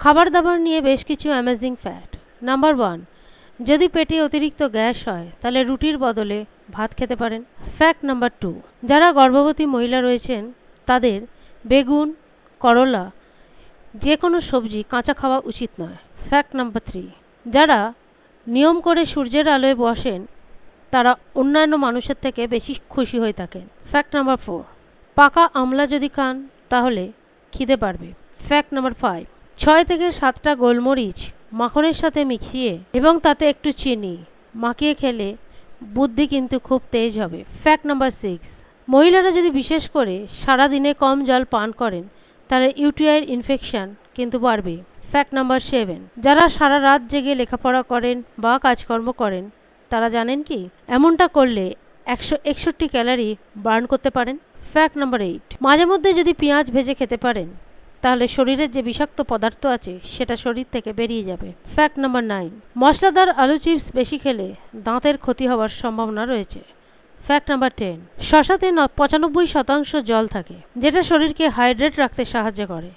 খাবার দাবার নিয়ে বেশ কিছু অ্যামেজিং ফ্যাক্ট। নাম্বার 1, যদি পেটে অতিরিক্ত গ্যাস হয় তাহলে রুটির বদলে ভাত খেতে পারেন। ফ্যাক্ট নাম্বার 2, যারা গর্ভবতী মহিলা রয়েছেন তাদের বেগুন, করলা, যে কোনো সবজি কাঁচা খাওয়া উচিত নয়। ফ্যাক্ট নাম্বার 3, যারা নিয়ম করে সূর্যের আলোয় বসেন তারা অন্যান্য মানুষের থেকে বেশি খুশি হয়ে থাকেন। ফ্যাক্ট নাম্বার 4, পাকা আমলা যদি খান তাহলে খিদে পারবে। ফ্যাক্ট নাম্বার 5, 6 থেকে 7টা গোলমরিচ মাখনের সাথে মিশিয়ে এবং তাতে একটু চিনি মাখিয়ে খেলে বুদ্ধি কিন্তু খুব তেজ হবে। ফ্যাক্ট নাম্বার 6, মহিলারা যদি বিশেষ করে সারাদিনে কম জল পান করেন তাহলে ইউটিআইয়ের ইনফেকশন কিন্তু বাড়বে। ফ্যাক্ট নাম্বার 7, যারা সারা রাত জেগে লেখাপড়া করেন বা কাজকর্ম করেন তারা জানেন কি এমনটা করলে 161 ক্যালোরি বার্ন করতে পারেন। ফ্যাক্ট নাম্বার 8, মাঝে মধ্যে যদি পেঁয়াজ ভেজে খেতে পারেন তাহলে শরীরের যে বিষাক্ত পদার্থ আছে সেটা শরীর থেকে বেরিয়ে যাবে। ফ্যাক্ট নাম্বার 9, মশলাদার আলু চিপস বেশি খেলে দাঁতের ক্ষতি হওয়ার সম্ভাবনা রয়েছে। ফ্যাক্ট নাম্বার 10, শসাতে 95% জল থাকে যেটা শরীরকে হাইড্রেট রাখতে সাহায্য করে।